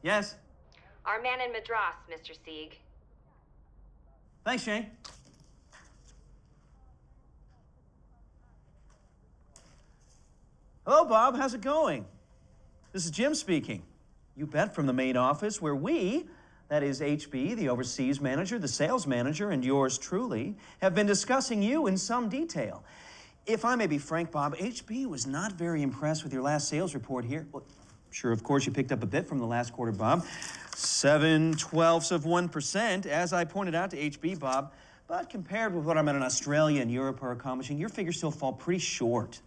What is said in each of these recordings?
Yes? Our man in Madras, Mr. Sieg. Thanks, Shane. Hello, Bob. How's it going? This is Jim speaking. You bet, from the main office, where we, that is HB, the overseas manager, the sales manager, and yours truly, have been discussing you in some detail. If I may be frank, Bob, HB was not very impressed with your last sales report here. Well, sure, of course, you picked up a bit from the last quarter, Bob. 0.7%, as I pointed out to HB, Bob. But compared with what I'm in Australia and Europe are accomplishing, your figures still fall pretty short.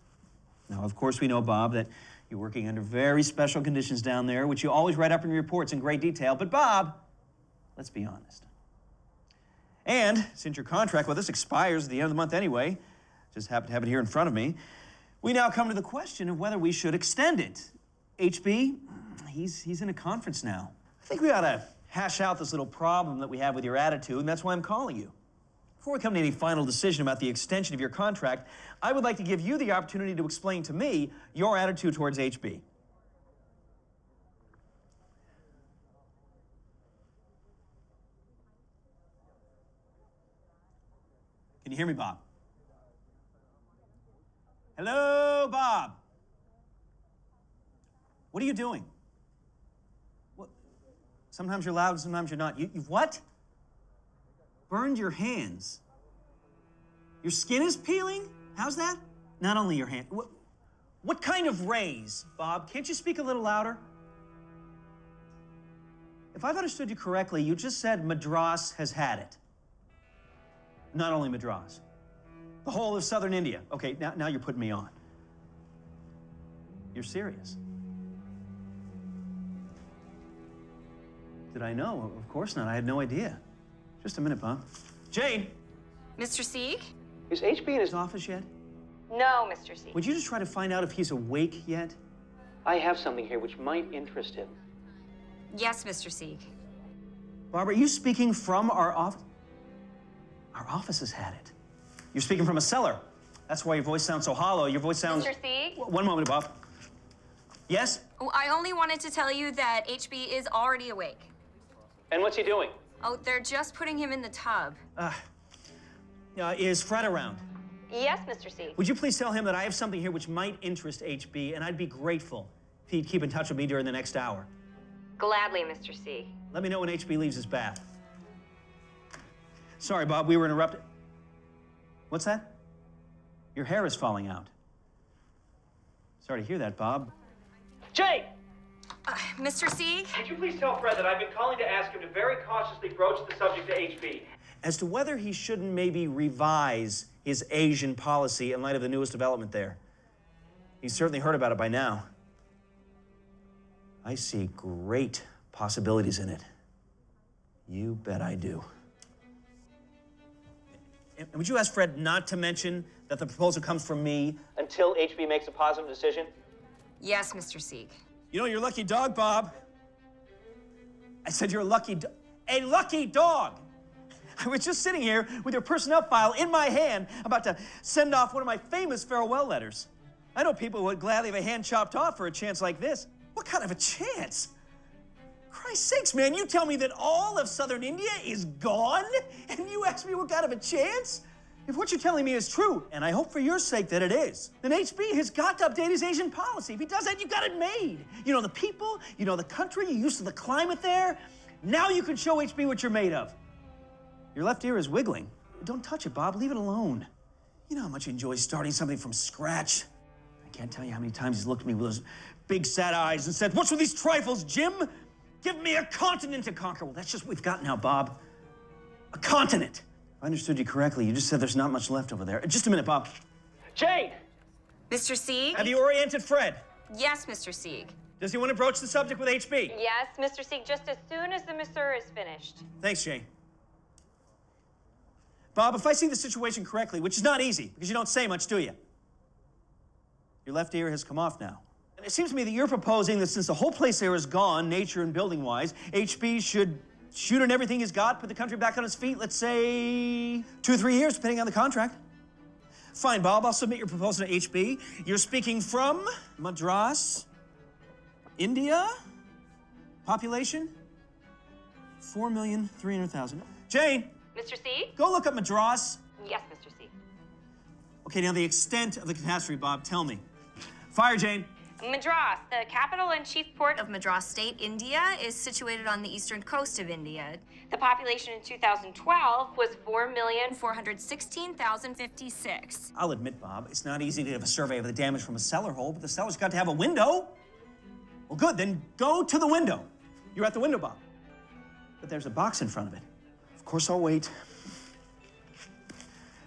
Now, of course, we know, Bob, that you're working under very special conditions down there, which you always write up in your reports in great detail. But, Bob, let's be honest. And since your contract with us expires at the end of the month anyway, just happen to have it here in front of me, we now come to the question of whether we should extend it. HB, he's in a conference now. I think we ought to hash out this little problem that we have with your attitude, and that's why I'm calling you. Before we come to any final decision about the extension of your contract, I would like to give you the opportunity to explain to me your attitude towards HB. Can you hear me, Bob? Hello, Bob. What are you doing? What? Sometimes you're loud, sometimes you're not. You've what? Burned your hands. Your skin is peeling? How's that? Not only your hand. What kind of raise, Bob? Can't you speak a little louder? If I've understood you correctly, you just said Madras has had it. Not only Madras. The whole of southern India. Okay, now you're putting me on. You're serious. Did I know? Of course not. I had no idea. Just a minute, Bob. Jane! Mr. Sieg? Is HB in his office yet? No, Mr. Sieg. Would you just try to find out if he's awake yet? I have something here which might interest him. Yes, Mr. Sieg. Barbara, are you speaking from our office? Our office has had it. You're speaking from a cellar. That's why your voice sounds so hollow. Your voice sounds... Mr. Sieg? One moment, Bob. Yes? Oh, I only wanted to tell you that HB is already awake. And what's he doing? Oh, they're just putting him in the tub. Is Fred around? Yes, Mr. Sieg. Would you please tell him that I have something here which might interest HB, and I'd be grateful if he'd keep in touch with me during the next hour. Gladly, Mr. Sieg. Let me know when HB leaves his bath. Sorry, Bob, we were interrupted. What's that? Your hair is falling out. Sorry to hear that, Bob. Jay! Mr. Sieg? Could you please tell Fred that I've been calling to ask him to very cautiously broach the subject to HB as to whether he shouldn't maybe revise his Asian policy in light of the newest development there. He's certainly heard about it by now. I see great possibilities in it. You bet I do. And would you ask Fred not to mention that the proposal comes from me until HB makes a positive decision? Yes, Mr. Sieg. You know, you're a lucky dog, Bob. I said you're a lucky dog. A lucky dog! I was just sitting here with your personnel file in my hand, about to send off one of my famous farewell letters. I know people would gladly have a hand chopped off for a chance like this. What kind of a chance? Christ's sakes, man, you tell me that all of southern India is gone? And you ask me what kind of a chance? If what you're telling me is true, and I hope for your sake that it is, then HB has got to update his Asian policy. If he does that, you've got it made. You know the people, you know the country, you're used to the climate there. Now you can show HB what you're made of. Your left ear is wiggling. Don't touch it, Bob. Leave it alone. You know how much you enjoy starting something from scratch. I can't tell you how many times he's looked at me with those big sad eyes and said, "What's with these trifles, Jim? Give me a continent to conquer." Well, that's just what we've got now, Bob. A continent. If I understood you correctly, you just said there's not much left over there. Just a minute, Bob. Jane! Mr. Sieg? Have you oriented Fred? Yes, Mr. Sieg. Does he want to broach the subject with HB? Yes, Mr. Sieg, just as soon as the masseur is finished. Thanks, Jane. Bob, if I see the situation correctly, which is not easy, because you don't say much, do you? Your left ear has come off now. And it seems to me that you're proposing that since the whole place there is gone, nature and building-wise, HB should shoot on everything he's got, put the country back on its feet, let's say 2 or 3 years, depending on the contract. Fine, Bob, I'll submit your proposal to HB. You're speaking from Madras, India, Population? 4,300,000. Jane! Mr. C? Go look up Madras. Yes, Mr. C. Okay, now the extent of the catastrophe, Bob, tell me. Fire, Jane. Madras, the capital and chief port of Madras State, India, is situated on the eastern coast of India. The population in 2012 was 4,416,056. I'll admit, Bob, it's not easy to have a survey of the damage from a cellar hole, but the cellar's got to have a window. Well, good, then go to the window. You're at the window, Bob. But there's a box in front of it. Of course, I'll wait.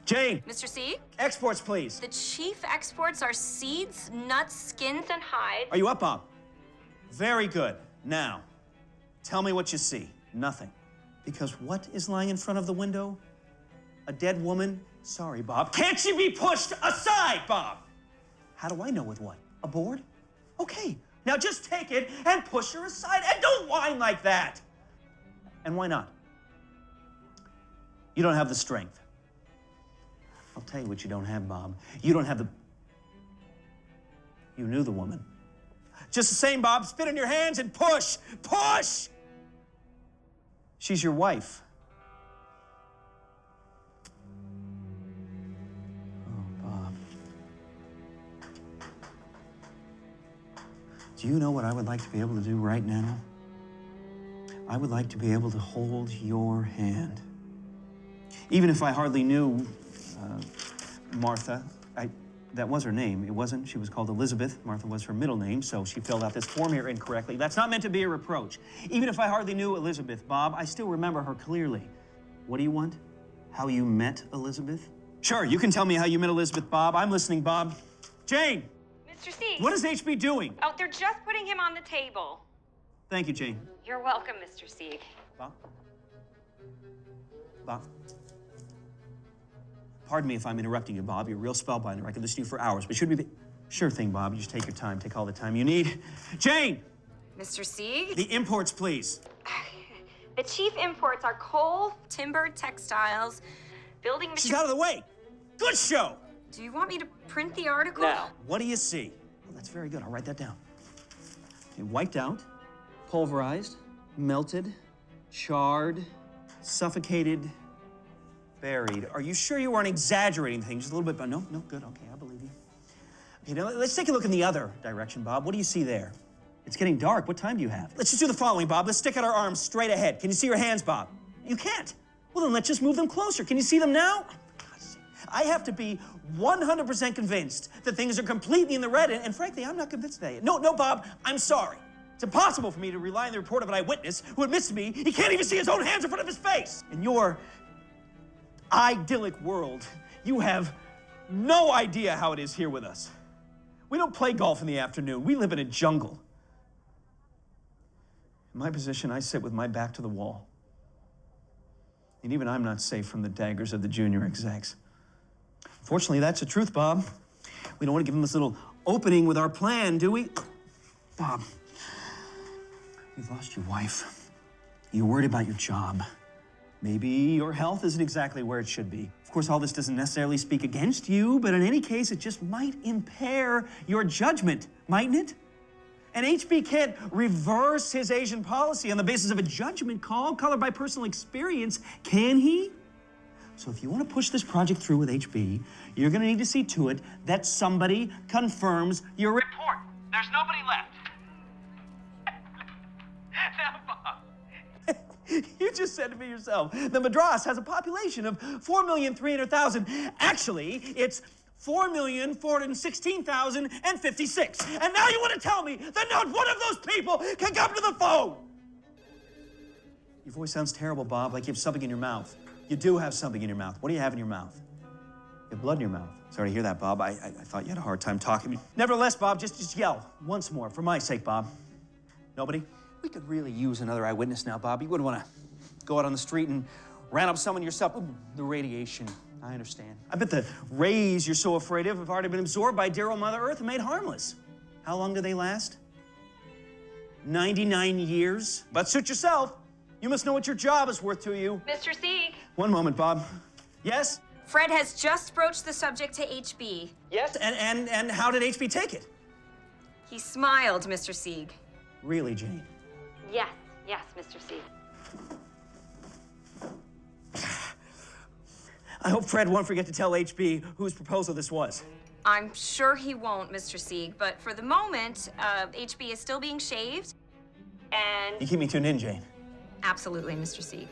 Jane. Mr. C? Exports, please. The chief exports are seeds, nuts, skins, and hides. Are you up, Bob? Very good. Now, tell me what you see. Nothing. Because what is lying in front of the window? A dead woman? Sorry, Bob. Can't she be pushed aside, Bob? How do I know with what? A board? Okay. Now just take it and push her aside, and don't whine like that. And why not? You don't have the strength. I'll tell you what you don't have, Bob. You don't have the... You knew the woman. Just the same, Bob, spit in your hands and push! Push! She's your wife. Oh, Bob. Do you know what I would like to be able to do right now? I would like to be able to hold your hand. Even if I hardly knew Martha. That was her name. It wasn't. She was called Elizabeth. Martha was her middle name, so she filled out this form here incorrectly. That's not meant to be a reproach. Even if I hardly knew Elizabeth, Bob, I still remember her clearly. What do you want? How you met Elizabeth? Sure, you can tell me how you met Elizabeth, Bob. I'm listening, Bob. Jane! Mr. C? What is HB doing? Oh, they're just putting him on the table. Thank you, Jane. You're welcome, Mr. Sieg. Bob? Bob? Pardon me if I'm interrupting you, Bob. You're a real spellbinder. I could listen to you for hours, but should we be... Sure thing, Bob. You just take your time. Take all the time you need. Jane! Mr. Sieg? The imports, please. The chief imports are coal, timber, textiles, building materials... She's out of the way. Good show! Do you want me to print the article? No. What do you see? Oh, that's very good. I'll write that down. Okay, wiped out, pulverized, melted, charred, suffocated, buried. Are you sure you weren't exaggerating things just a little bit? But no, good. Okay, I believe you. Okay, now let's take a look in the other direction, Bob. What do you see there? It's getting dark. What time do you have? Let's just do the following, Bob. Let's stick out our arms straight ahead. Can you see your hands, Bob? You can't. Well, then let's just move them closer. Can you see them now? I have to be 100% convinced that things are completely in the red, and frankly, I'm not convinced that yet. No, Bob, I'm sorry. It's impossible for me to rely on the report of an eyewitness who admits to me he can't even see his own hands in front of his face. In your idyllic world, you have no idea how it is here with us. We don't play golf in the afternoon. We live in a jungle. In my position, I sit with my back to the wall. And even I'm not safe from the daggers of the junior execs. Fortunately, that's the truth, Bob. We don't want to give them this little opening with our plan, do we? Bob, you've lost your wife. You're worried about your job. Maybe your health isn't exactly where it should be. Of course, all this doesn't necessarily speak against you, but in any case, it just might impair your judgment, mightn't it? And HB can't reverse his Asian policy on the basis of a judgment call colored by personal experience, can he? So if you want to push this project through with HB, you're going to need to see to it that somebody confirms your report. There's nobody left. Now, Bob. You just said to me yourself, the Madras has a population of 4,300,000. Actually, it's 4,416,056. And now you want to tell me that not one of those people can come to the phone? Your voice sounds terrible, Bob, like you have something in your mouth. You do have something in your mouth. What do you have in your mouth? You have blood in your mouth. Sorry to hear that, Bob. I thought you had a hard time talking. Nevertheless, Bob, just yell once more, for my sake, Bob. Nobody? We could really use another eyewitness now, Bob. You wouldn't want to go out on the street and ran up someone yourself. Ooh, the radiation. I understand. I bet the rays you're so afraid of have already been absorbed by dear old Mother Earth and made harmless. How long do they last? 99 years? But suit yourself. You must know what your job is worth to you. Mr. Sieg? One moment, Bob. Yes? Fred has just broached the subject to HB. Yes, and how did HB take it? He smiled, Mr. Sieg. Really, Jane? Yes, Mr. Sieg. I hope Fred won't forget to tell HB whose proposal this was. I'm sure he won't, Mr. Sieg, but for the moment, HB is still being shaved, and... You keep me tuned in, Jane. Absolutely, Mr. Sieg.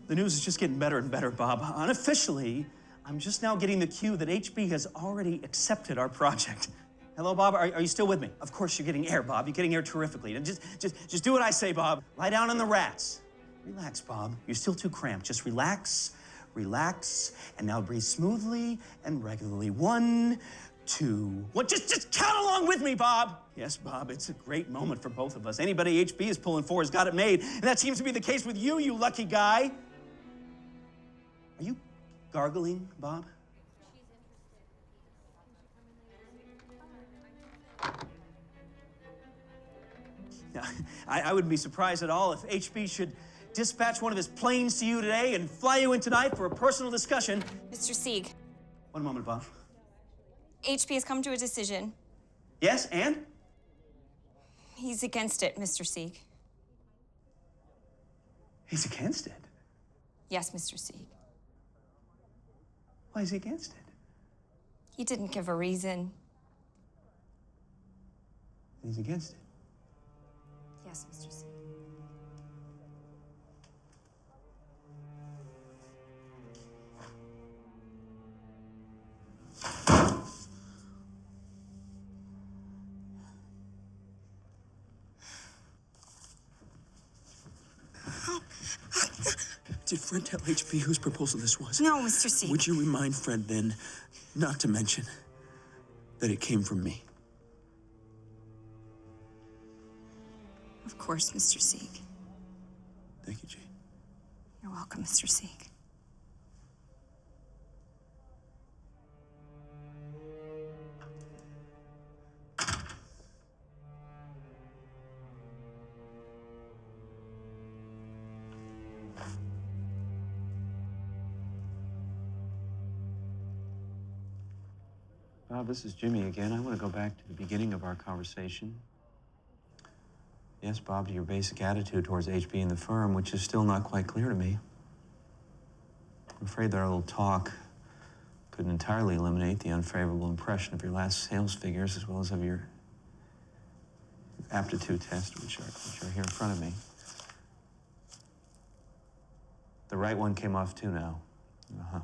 The news is just getting better and better, Bob. Unofficially, I'm just now getting the cue that HB has already accepted our project. Hello, Bob, are you still with me? Of course you're getting air, Bob. You're getting air terrifically. And just do what I say, Bob. Lie down on the rats. Relax, Bob. You're still too cramped. Just relax, relax, and now breathe smoothly and regularly. 1, 2, 1. Just count along with me, Bob. Yes, Bob, it's a great moment for both of us. Anybody HB is pulling for has got it made, and that seems to be the case with you, you lucky guy. Are you gargling, Bob? Now, I wouldn't be surprised at all if HB should dispatch one of his planes to you today and fly you in tonight for a personal discussion. Mr. Sieg. One moment, Bob. HB has come to a decision. Yes, and? He's against it, Mr. Sieg. He's against it? Yes, Mr. Sieg. Why is he against it? He didn't give a reason. He's against it. Yes, Mr. Sieg. Did Fred tell HB whose proposal this was? No, Mr. Sieg. Would you remind Fred then not to mention that it came from me? Of course, Mr. Sieg. Thank you, Jane. You're welcome, Mr. Sieg. Bob, this is Jimmy again. I want to go back to the beginning of our conversation. Yes, Bob, to your basic attitude towards HB and the firm, which is still not quite clear to me. I'm afraid that our little talk couldn't entirely eliminate the unfavorable impression of your last sales figures as well as of your aptitude test, which are here in front of me. The right one came off too now. Uh-huh.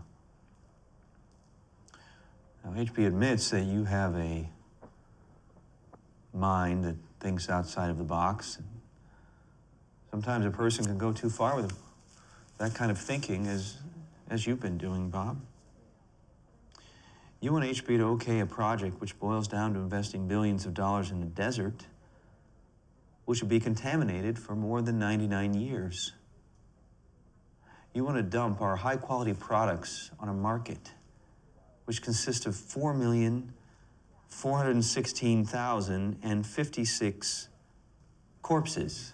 Now, HB admits that you have a mind that thinks outside of the box. And sometimes a person can go too far with that kind of thinking, as you've been doing, Bob. You want HB to okay a project which boils down to investing billions of dollars in a desert, which will be contaminated for more than 99 years. You want to dump our high-quality products on a market which consists of 4,416,056 corpses.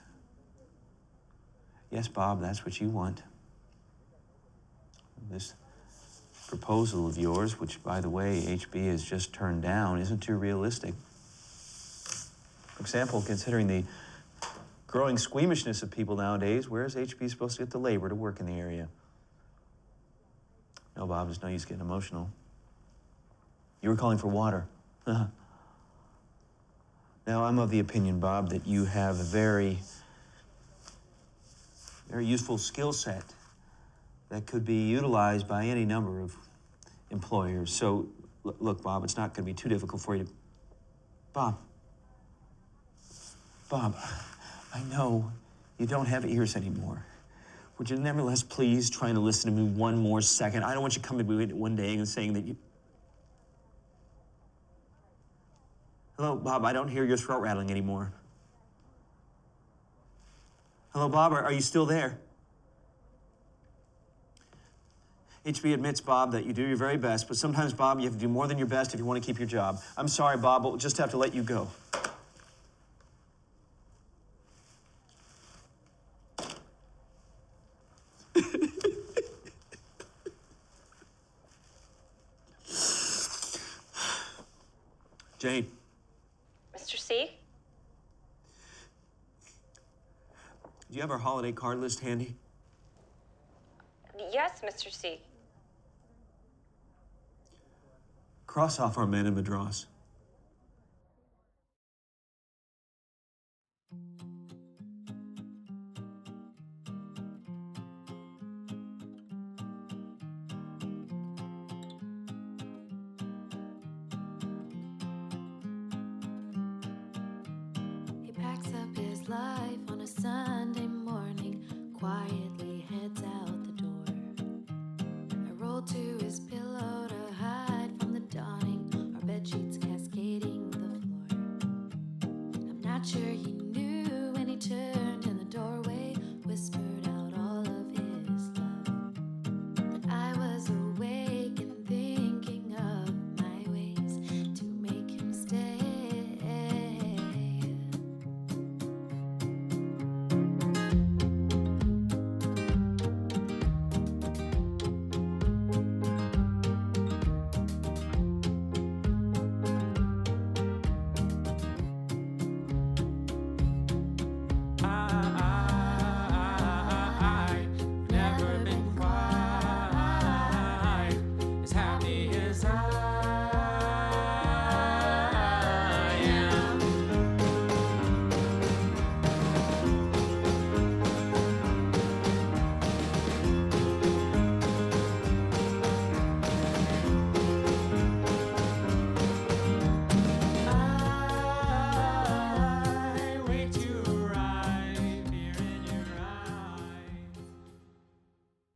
Yes, Bob, that's what you want. This proposal of yours, which, by the way, HB has just turned down, isn't too realistic. For example, considering the growing squeamishness of people nowadays, where is HB supposed to get the labor to work in the area? No, Bob, there's no use getting emotional. You were calling for water. Now, I'm of the opinion, Bob, that you have a very useful skill set that could be utilized by any number of employers. So, look, Bob, it's not going to be too difficult for you to... Bob, I know you don't have ears anymore. Would you nevertheless please try to listen to me one more second? I don't want you coming to me one day and saying that you... Hello, Bob, I don't hear your throat rattling anymore. Hello, Bob, are you still there? HB admits, Bob, that you do your very best, but sometimes, Bob, you have to do more than your best if you want to keep your job. I'm sorry, Bob, but we'll just have to let you go. Jane. Mr. Sieg? you have our holiday card list handy? Yes, Mr. C. Cross off our Man in Madras. He packs up his life on a Sunday morning, quiet